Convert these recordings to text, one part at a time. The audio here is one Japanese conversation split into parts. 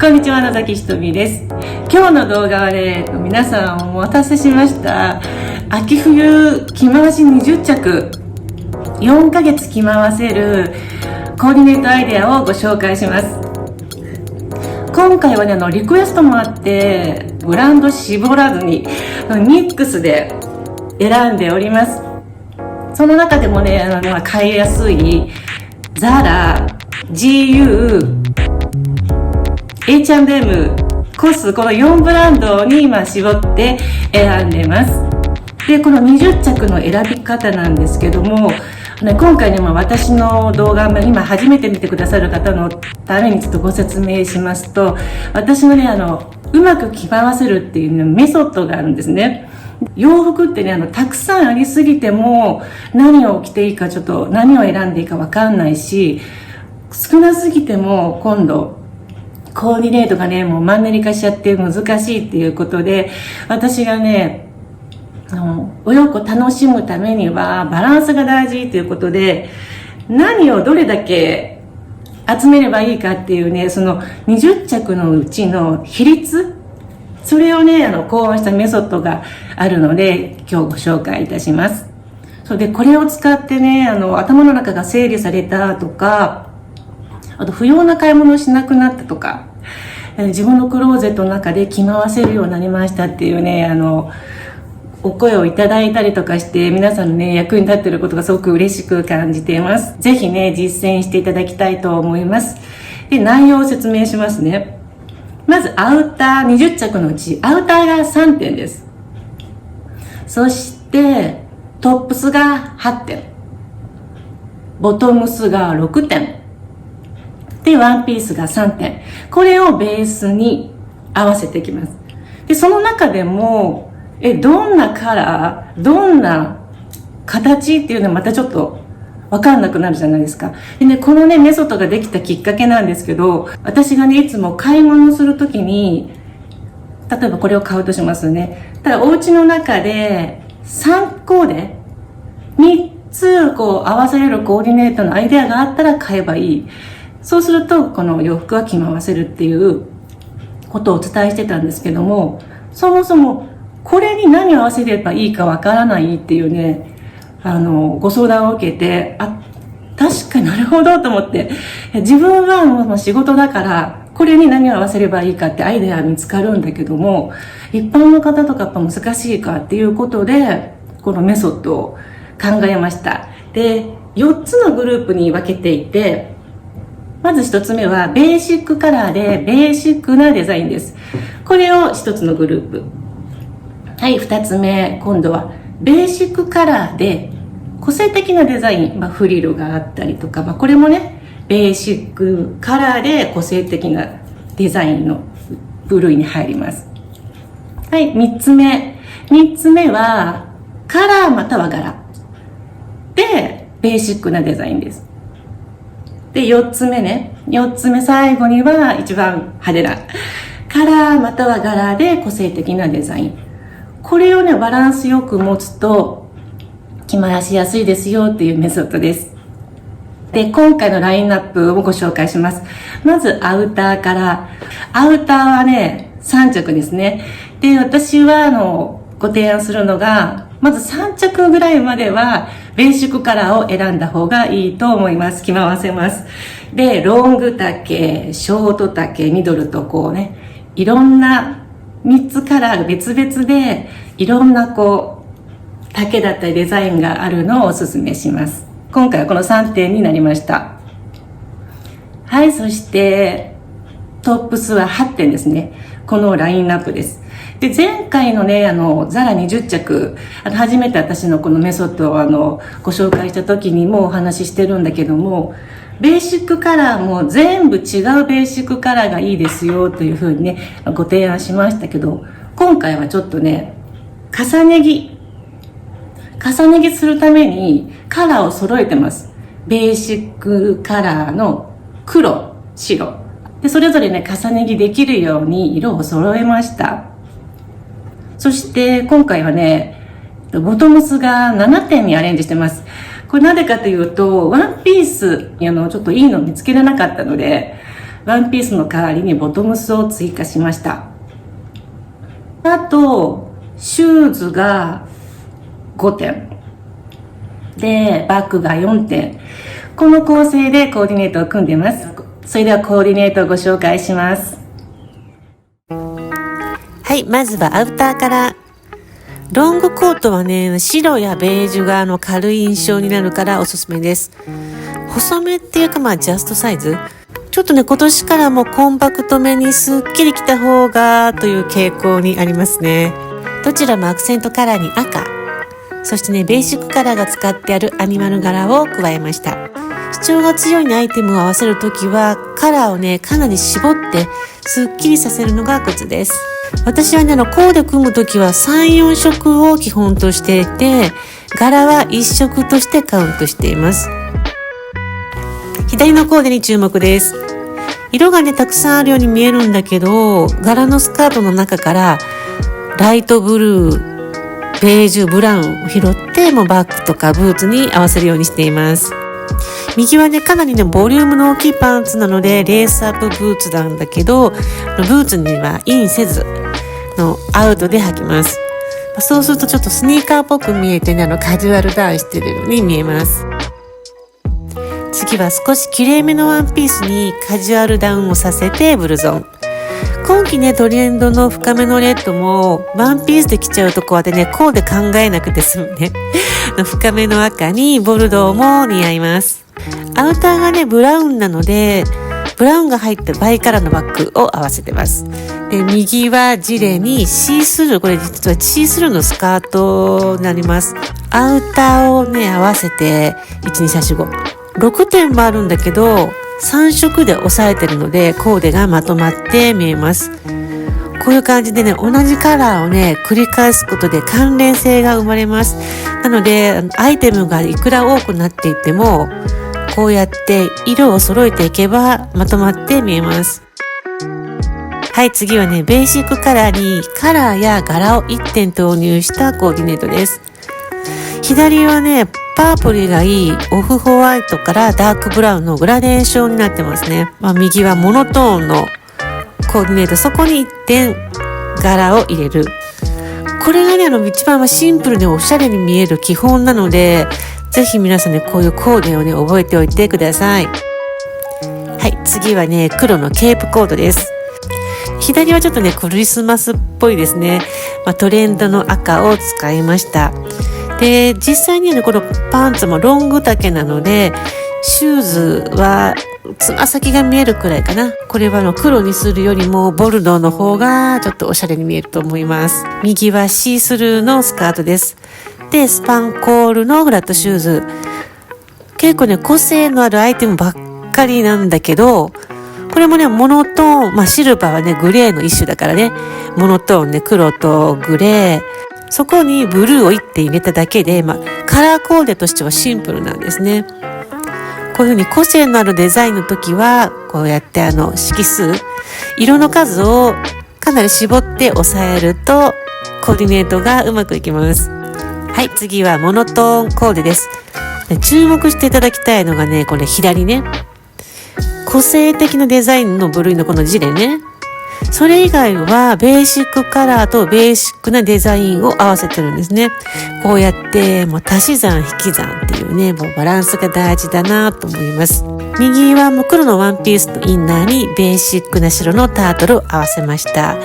こんにちは、野崎ひとみです。今日の動画はね、皆さんお待たせしました。秋冬着回し20着、4ヶ月着回せるコーディネートアイデアをご紹介します。今回はね、リクエストもあって、ブランド絞らずに、ミックスで選んでおります。その中でもね、買いやすい、ザラ、GU、H&M、コス、この4ブランドに今絞って選んでます。で、この20着の選び方なんですけども、今回ね、私の動画、今初めて見てくださる方のためにちょっとご説明しますと、私のね、うまく着回せるっていう、メソッドがあるんですね。洋服ってね、たくさんありすぎても、何を着ていいかちょっと、何を選んでいいかわかんないし、少なすぎても今度、コーディネートがね、もうマンネリ化しちゃって難しいっていうことで、私がね、お洋服を楽しむためにはバランスが大事ということで、何をどれだけ集めればいいかっていうね、その20着のうちの比率、それをね、考案したメソッドがあるので、今日ご紹介いたします。それで、これを使ってね、頭の中が整理されたとか、あと不要な買い物をしなくなったとか、自分のクローゼットの中で着回せるようになりましたっていうね、お声をいただいたりとかして、皆さんのね、役に立っていることがすごく嬉しく感じています。ぜひね、実践していただきたいと思います。で、内容を説明しますね。まず、アウター20着のうち、アウターが3点です。そして、トップスが8点。ボトムスが6点。で、ワンピースが3点。これをベースに合わせていきます。で、その中でも、どんなカラー、どんな形っていうのはまたちょっとわかんなくなるじゃないですか。でね、このね、メソッドができたきっかけなんですけど、私がね、いつも買い物するときに、例えばこれを買うとしますね。ただ、お家の中で3コーデ、3つこう合わせれるコーディネートのアイデアがあったら買えばいい。そうすると、この洋服は着回せるっていうことをお伝えしてたんですけども、そもそもこれに何を合わせればいいかわからないっていうね、ご相談を受けて、確かになるほどと思って、自分はもう仕事だから、これに何を合わせればいいかってアイデア見つかるんだけども、一般の方とかやっぱ難しいかっていうことで、このメソッドを考えました。で、4つのグループに分けていて、まず一つ目はベーシックカラーでベーシックなデザインです。これを一つのグループ。はい、二つ目、今度はベーシックカラーで個性的なデザイン、フリルがあったりとか、これもね、ベーシックカラーで個性的なデザインの部類に入ります。はい、三つ目。三つ目はカラーまたは柄でベーシックなデザインです。で、4つ目ね。4つ目最後には一番派手な。カラーまたは柄で個性的なデザイン。これをね、バランスよく持つと、着回しやすいですよっていうメソッドです。で、今回のラインナップをご紹介します。まず、アウターから。アウターはね、3着ですね。で、私はご提案するのが、まず3着ぐらいまでは、ベーシックカラーを選んだ方がいいと思います。着回せます。で、ロング丈、ショート丈、ミドルとこうね、いろんな3つカラーが別々で、いろんなこう、丈だったりデザインがあるのをお勧めします。今回はこの3点になりました。はい、そして、トップスは8点ですね。このラインナップです。で、前回のね、ザラ20着、初めて私のこのメソッドをご紹介した時にもお話ししてるんだけども、ベーシックカラーも全部違うベーシックカラーがいいですよというふうにね、ご提案しましたけど、今回はちょっとね、重ね着するためにカラーを揃えてます。ベーシックカラーの黒、白。で、それぞれね、重ね着できるように色を揃えました。そして今回はね、ボトムスが7点にアレンジしてます。これなぜかというと、ワンピース、ちょっといいの見つけれなかったので、ワンピースの代わりにボトムスを追加しました。あと、シューズが5点。で、バッグが4点。この構成でコーディネートを組んでいます。それではコーディネートをご紹介します。はい、まずはアウターから。ロングコートはね、白やベージュが軽い印象になるからおすすめです。細めっていうかジャストサイズ。ちょっとね、今年からもコンパクトめにすっきり着た方がという傾向にありますね。どちらもアクセントカラーに赤。そしてね、ベーシックカラーが使ってあるアニマル柄を加えました。主張が強いアイテムを合わせるときは、カラーをね、かなり絞ってすっきりさせるのがコツです。私はね、コーデ組むときは3、4色を基本としていて、柄は1色としてカウントしています。左のコーデに注目です。色がね、たくさんあるように見えるんだけど、柄のスカートの中からライトブルー、ベージュ、ブラウンを拾ってバッグとかブーツに合わせるようにしています。右はね、かなりね、ボリュームの大きいパンツなので、レースアップブーツなんだけど、ブーツにはインせずのアウトで履きます。そうするとちょっとスニーカーっぽく見えてね、カジュアルダウンしてるように見えます。次は少し綺麗めのワンピースにカジュアルダウンをさせてブルゾン。今季ね、トレンドの深めのレッドもワンピースで着ちゃうとこうやってね、コーデ考えなくて済むね。深めの赤にボルドーも似合います。アウターがね、ブラウンなので、ブラウンが入ったバイカラーのバッグを合わせてます。で、右はジレにシースルー、これ実はシースルーのスカートになります。アウターをね、合わせて、1、2、3、4、5。6点もあるんだけど、3色で押さえてるので、コーデがまとまって見えます。こういう感じでね、同じカラーをね、繰り返すことで関連性が生まれます。なので、アイテムがいくら多くなっていっても、こうやって色を揃えていけばまとまって見えます。はい、次はね、ベーシックカラーにカラーや柄を1点投入したコーディネートです。左はね、パープルがいいオフホワイトからダークブラウンのグラデーションになってますね。右はモノトーンのコーディネート、そこに1点柄を入れる。これがね、一番シンプルでおしゃれに見える基本なので、ぜひ皆さんね、こういうコーデをね、覚えておいてください。はい、次はね、黒のケープコートです。左はちょっとね、クリスマスっぽいですね。トレンドの赤を使いました。で、実際にね、このパンツもロング丈なので、シューズはつま先が見えるくらいかな。これは黒にするよりもボルドーの方がちょっとおしゃれに見えると思います。右はシースルーのスカートです。で、スパンコールのフラットシューズ。結構ね、個性のあるアイテムばっかりなんだけど、これもね、モノトーン、シルバーはね、グレーの一種だからね、モノトーンね、黒とグレー、そこにブルーを1点入れただけで、カラーコーデとしてはシンプルなんですね。こういうふうに個性のあるデザインの時は、こうやって色数、色の数をかなり絞って抑えると、コーディネートがうまくいきます。はい、次はモノトーンコーデです。注目していただきたいのがね、これ左ね。個性的なデザインの部類のこのジレね。それ以外はベーシックカラーとベーシックなデザインを合わせてるんですね。こうやって足し算引き算っていうね、バランスが大事だなと思います。右は黒のワンピースとインナーにベーシックな白のタートルを合わせました。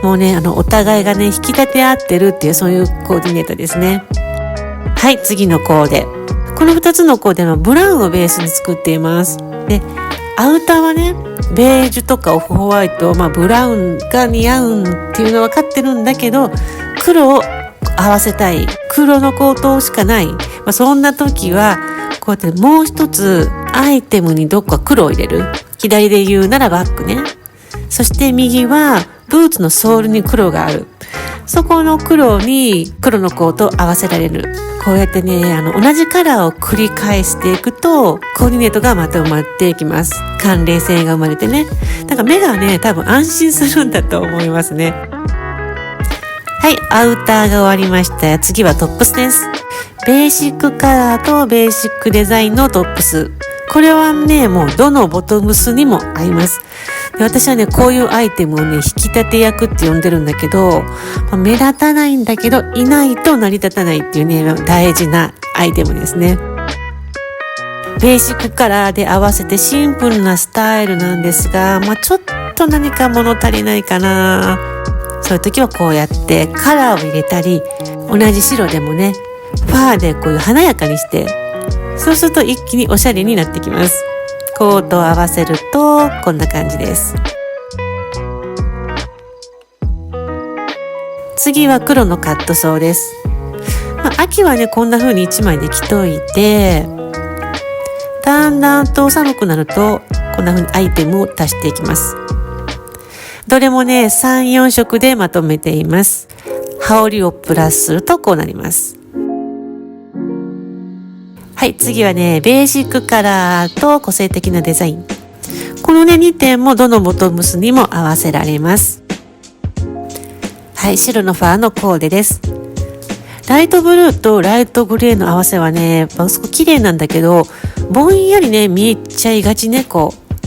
もうね、お互いがね、引き立て合ってるっていうそういうコーディネートですね。はい、次のコーデ。この2つのコーデはブラウンをベースに作っています。で、アウターはね、ベージュとかオフホワイト、ブラウンが似合うっていうのは分かってるんだけど、黒を合わせたい。黒のコートしかない。そんな時は、こうやってもう一つアイテムにどっか黒を入れる。左で言うならバッグね。そして右はブーツのソールに黒がある。そこの黒に黒のコートを合わせられる。こうやってね、同じカラーを繰り返していくと、コーディネートがまとまっていきます。関連性が生まれてね。目がね、多分安心するんだと思いますね。はい、アウターが終わりました。次はトップスです。ベーシックカラーとベーシックデザインのトップス。これはね、もうどのボトムスにも合います。で、私はね、こういうアイテムをね、引き立て役って呼んでるんだけど、目立たないんだけど、いないと成り立たないっていうね、大事なアイテムですね。ベーシックカラーで合わせてシンプルなスタイルなんですが、ちょっと何か物足りないかな。そういう時はこうやってカラーを入れたり、同じ白でもね、ファーでこういう華やかにして、そうすると一気におしゃれになってきます。コートを合わせるとこんな感じです。次は黒のカットソーです。秋はね、こんな風に1枚で着といて、だんだんと寒くなるとこんな風にアイテムを足していきます。どれもね、3、4色でまとめています。羽織をプラスするとこうなります。はい、次はね、ベーシックカラーと個性的なデザイン。このね、2点もどのボトムスにも合わせられます。はい、白のファーのコーデです。ライトブルーとライトグレーの合わせはね、すごく綺麗なんだけど、ぼんやりね、見えちゃいがちね、こう、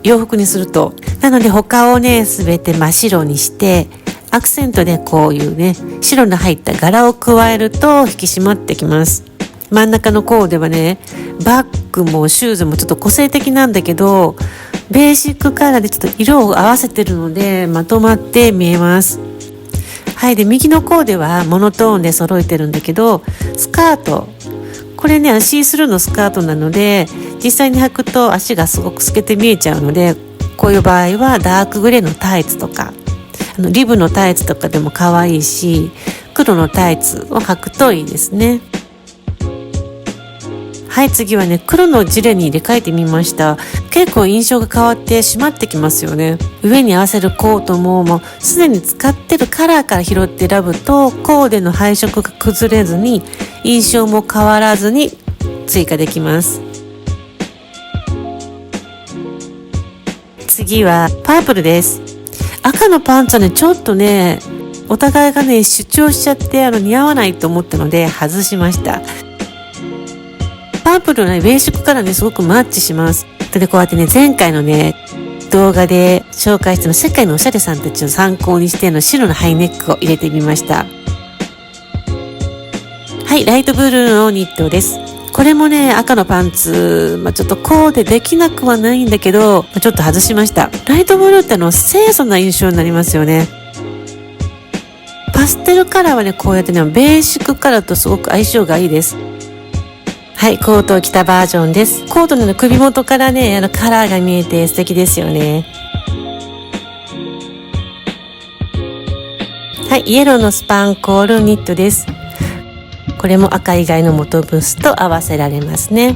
洋服にすると。なので他をね、すべて真っ白にして、アクセントでこういうね、白の入った柄を加えると引き締まってきます。真ん中のコーデはね、バッグもシューズもちょっと個性的なんだけど、ベーシックカラーでちょっと色を合わせてるのでまとまって見えます。はい。で、右のコーデはモノトーンで揃えてるんだけど、スカート、これね、シースルーのスカートなので、実際に履くと足がすごく透けて見えちゃうので、こういう場合はダークグレーのタイツとか、リブのタイツとかでも可愛いし、黒のタイツを履くといいですね。はい、次はね、黒のジレに入れ替えてみました。結構印象が変わって締まってきますよね。上に合わせるコートもすでに使ってるカラーから拾って選ぶと、コーデの配色が崩れずに、印象も変わらずに追加できます。次はパープルです。赤のパンツはね、ちょっとね、お互いがね、主張しちゃって似合わないと思ったので外しました。パープルのね、ベーシックカラーね、すごくマッチします。で、こうやってね、前回のね、動画で紹介した世界のおしゃれさんたちを参考にして白のハイネックを入れてみました。はい、ライトブルーのニットです。これもね、赤のパンツ、ちょっとコーデできなくはないんだけど、ちょっと外しました。ライトブルーって清楚な印象になりますよね。パステルカラーはね、こうやってね、ベーシックカラーとすごく相性がいいです。はい、コートを着たバージョンです。コートの首元からね、カラーが見えて素敵ですよね。はい、イエローのスパンコールニットです。これも赤以外のボトムスと合わせられますね。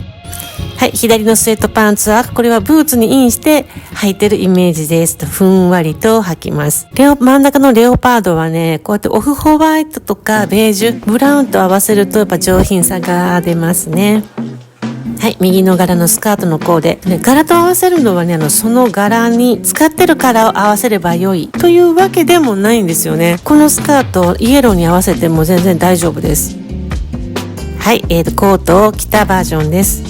はい、左のスウェットパンツは、これはブーツにインして履いてるイメージです。ふんわりと履きます。真ん中のレオパードはね、こうやってオフホワイトとかベージュ、ブラウンと合わせるとやっぱ上品さが出ますね。はい、右の柄のスカートのコーデ。柄と合わせるのはね、その柄に使ってるカラーを合わせれば良いというわけでもないんですよね。このスカート、イエローに合わせても全然大丈夫です。はい、コートを着たバージョンです。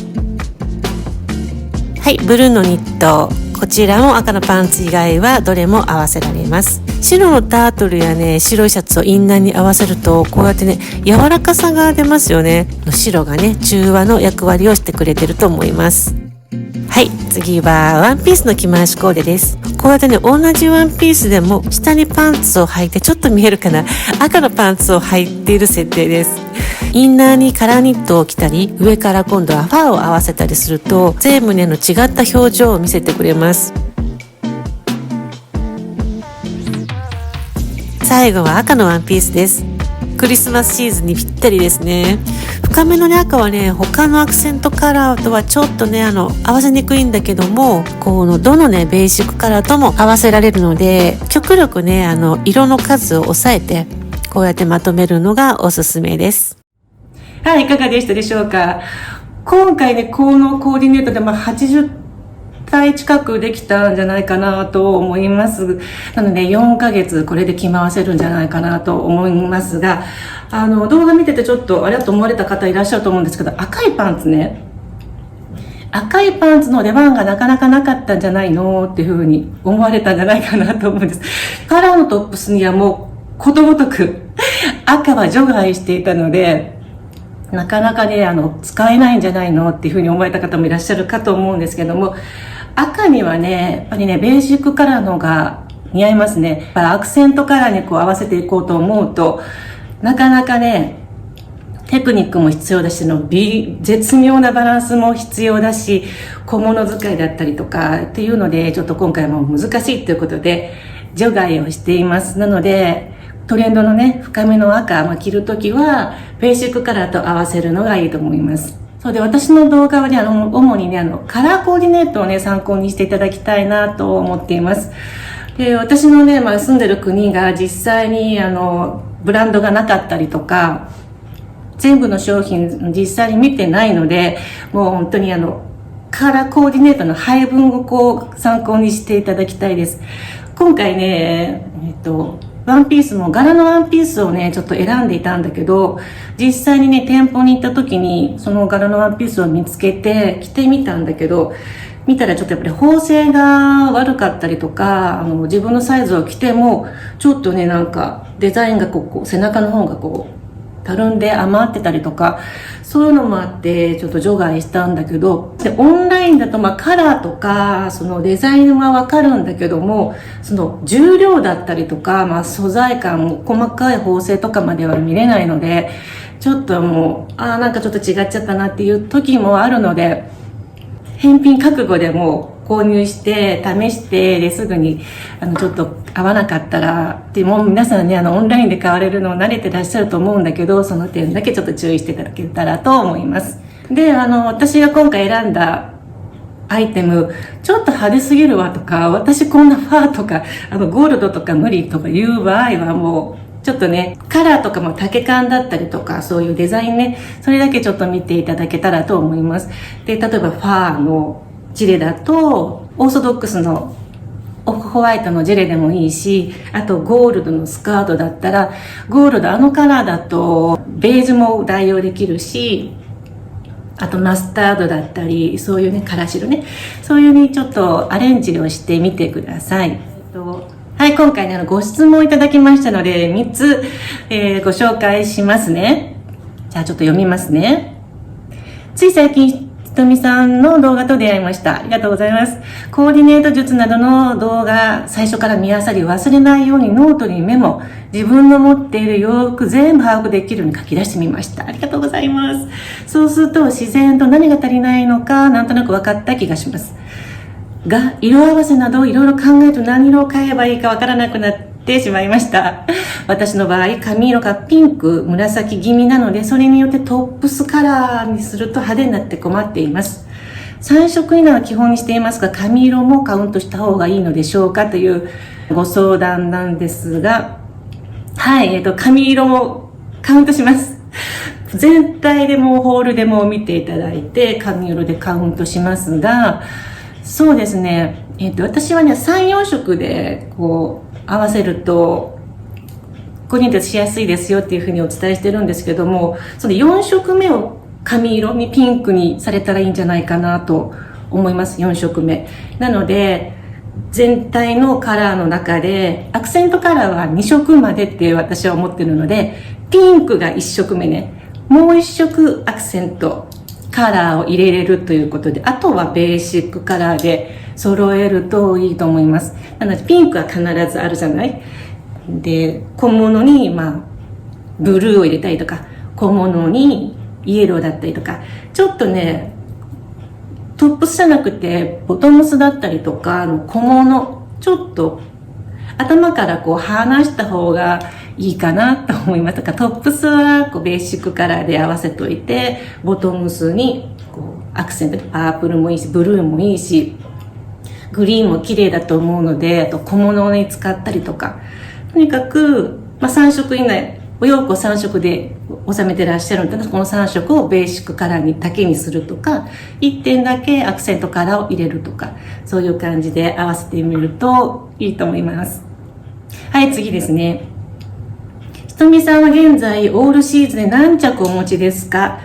はい、ブルーのニット。こちらも赤のパンツ以外はどれも合わせられます。白のタートルやね、白いシャツをインナーに合わせると、こうやってね、柔らかさが出ますよね。白がね、中和の役割をしてくれてると思います。はい、次はワンピースの着回しコーデです。こうやってね、同じワンピースでも下にパンツを履いて、ちょっと見えるかな、赤のパンツを履いている設定です。インナーにカラーニットを着たり、上から今度はファーを合わせたりすると、全胸の違った表情を見せてくれます。最後は赤のワンピースです。クリスマスシーズンにぴったりですね。深めのね、赤はね、他のアクセントカラーとはちょっとね、合わせにくいんだけども、どのね、ベーシックカラーとも合わせられるので、極力ね、色の数を抑えて、こうやってまとめるのがおすすめです。はい、いかがでしたでしょうか。今回ね、このコーディネートで80体近くできたんじゃないかなと思います。なので4ヶ月これで着回せるんじゃないかなと思いますが、動画見ててちょっとあれだと思われた方いらっしゃると思うんですけど、赤いパンツね、赤いパンツの出番がなかなかなかったんじゃないのっていうふうに思われたんじゃないかなと思うんです。カラーのトップスにはもうことごとく赤は除外していたので、なかなかね、使えないんじゃないのっていうふうに思われた方もいらっしゃるかと思うんですけども、赤にはね、やっぱりね、ベーシックカラーの方が似合いますね。やっぱりアクセントカラーにこう合わせていこうと思うと、なかなかね、テクニックも必要だし、絶妙なバランスも必要だし、小物使いだったりとかっていうので、ちょっと今回も難しいということで、除外をしています。なので、トレンドのね、深めの赤、着るときは、ベーシックカラーと合わせるのがいいと思います。そうで、私の動画はね、主にね、カラーコーディネートをね、参考にしていただきたいなと思っています。で、私のね、住んでる国が実際に、ブランドがなかったりとか、全部の商品実際に見てないので、もう本当にカラーコーディネートの配分をこう参考にしていただきたいです。今回ね、ワンピースも柄のワンピースをね、ちょっと選んでいたんだけど、実際にね、店舗に行った時にその柄のワンピースを見つけて着てみたんだけど、見たらちょっとやっぱり縫製が悪かったりとか、自分のサイズを着ても、ちょっとね、なんかデザインがこう背中の方がこう、たるんで余ってたりとか、そういうのもあってちょっと除外したんだけど、でオンラインだとカラーとかそのデザインはわかるんだけども、その重量だったりとか、素材感、細かい縫製とかまでは見れないので、ちょっともうなんかちょっと違っちゃったなっていう時もあるので、返品覚悟でも購入して試してですぐにちょっと合わなかったらでも皆さんねオンラインで買われるの慣れてらっしゃると思うんだけど、その点だけちょっと注意していただけたらと思います。で私が今回選んだアイテムちょっと派手すぎるわとか、私こんなファーとかゴールドとか無理とかいう場合はもうちょっとね、カラーとかも丈感だったりとか、そういうデザインね、それだけちょっと見ていただけたらと思います。で、例えばファーのジレだと、オーソドックスのオフホワイトのジレでもいいし、あとゴールドのスカートだったら、ゴールドカラーだと、ベージュも代用できるし、あとマスタードだったり、そういうね、からしるね、そういうにちょっとアレンジをしてみてください。はい、今回ね、ご質問いただきましたので、3つ、ご紹介しますね。じゃあちょっと読みますね。つい最近、ひとみさんの動画と出会いました。ありがとうございます。コーディネート術などの動画、最初から見漁り忘れないようにノートにメモ、自分の持っている洋服全部把握できるように書き出してみました。ありがとうございます。そうすると自然と何が足りないのか、なんとなく分かった気がします。が、色合わせなどいろいろ考えると何色を買えばいいかわからなくなってしまいました。私の場合、髪色がピンク、紫気味なので、それによってトップスカラーにすると派手になって困っています。3色以内は基本にしていますが、髪色もカウントした方がいいのでしょうかというご相談なんですが、はい、髪色もカウントします。全体でもホールでも見ていただいて、髪色でカウントしますが、そうですね。私はね、3、4色でこう合わせるとコーディネートしやすいですよっていうふうにお伝えしてるんですけども、その4色目を髪色にピンクにされたらいいんじゃないかなと思います。4色目。なので、全体のカラーの中でアクセントカラーは2色までって私は思ってるので、ピンクが1色目ね。もう1色アクセント。カラーを入れれるということで、あとはベーシックカラーで揃えるといいと思います。なのでピンクは必ずあるじゃない。で、小物にブルーを入れたりとか、小物にイエローだったりとか、ちょっとね、トップスじゃなくてボトムスだったりとか小物、ちょっと頭からこう離した方がいいかなと思います。だからトップスはこうベーシックカラーで合わせといて、ボトムスにこうアクセントでパープルもいいし、ブルーもいいし、グリーンも綺麗だと思うので、あと小物に使ったりとか、とにかく、3色以内、お洋服を3色で収めてらっしゃるので、この3色をベーシックカラーだけにするとか、1点だけアクセントカラーを入れるとか、そういう感じで合わせてみるといいと思います。はい、次ですね。ひとみさんは現在オールシーズンで何着お持ちですか？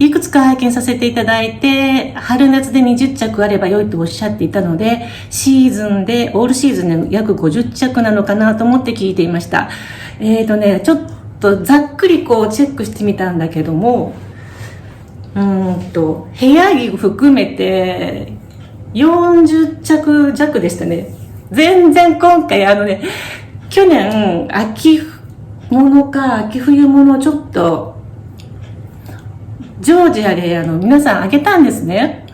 いくつか拝見させていただいて、春夏で20着あれば良いとおっしゃっていたので、オールシーズンで約50着なのかなと思って聞いていました。ちょっとざっくりこうチェックしてみたんだけども、部屋着含めて40着弱でしたね。全然今回去年秋物か秋冬物ちょっとジョージアで皆さんあげたんですね。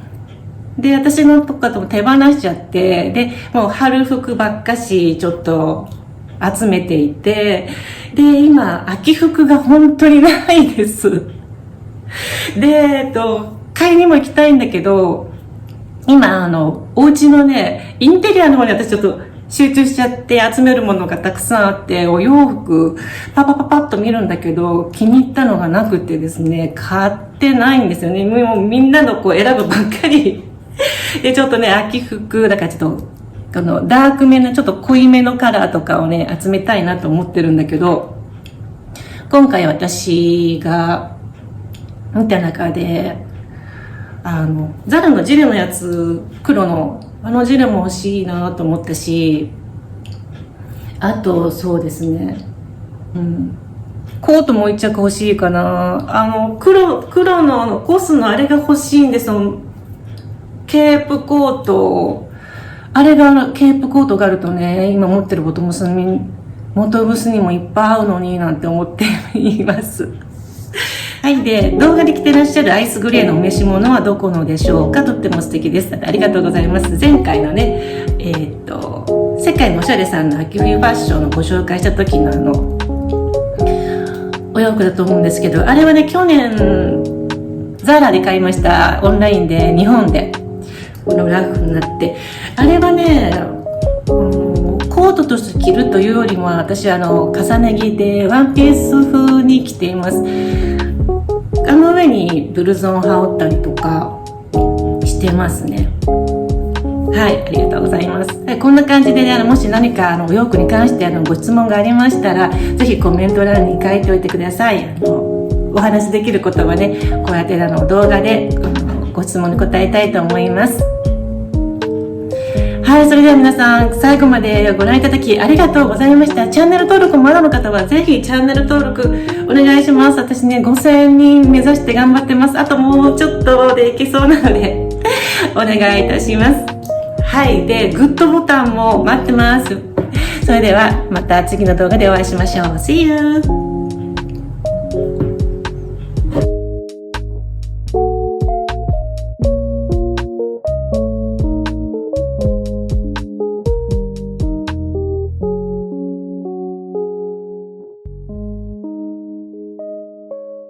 で、私のとかとも手放しちゃって、で、もう春服ばっかしちょっと集めていて、で、今、秋服が本当にないです。で、買いにも行きたいんだけど、今、お家のね、インテリアの方に私ちょっと集中しちゃって集めるものがたくさんあって、お洋服パッと見るんだけど気に入ったのがなくてですね、買ってないんですよね。もうみんなのこう選ぶばっかりで、ちょっとね、秋服だからちょっとこのダークめのちょっと濃いめのカラーとかをね集めたいなと思ってるんだけど、今回私が見た中でザラのジレのやつ、黒のジレも欲しいなと思ったし、あとそうですね、コートも一着欲しいかな。黒のコスのあれが欲しいんですよ。ケープコート。ケープコートがあるとね、今持ってるボトムスにもいっぱい合うのになんて思っています。はい。で、動画で着てらっしゃるアイスグレーのお召し物はどこのでしょうか？とっても素敵です。ありがとうございます。前回のね、世界のおしゃれさんの秋冬ファッションをご紹介した時のお洋服だと思うんですけど、あれはね、去年、ザラで買いました。オンラインで、日本で。このラフになって。あれはね、コートとして着るというよりも、私重ね着でワンピース風に着ています。上にブルゾン羽織ったりとかしてますね。はい、ありがとうございます。こんな感じでね、もし何かお洋服に関してご質問がありましたら、ぜひコメント欄に書いておいてください。お話しできることはね、こうやって動画でご質問に答えたいと思います。はい、それでは皆さん、最後までご覧いただきありがとうございました。チャンネル登録まだの方は、ぜひチャンネル登録お願いします。私ね、5000人目指して頑張ってます。あともうちょっとでいけそうなので、お願いいたします。はい、で、グッドボタンも待ってます。それでは、また次の動画でお会いしましょう。See you!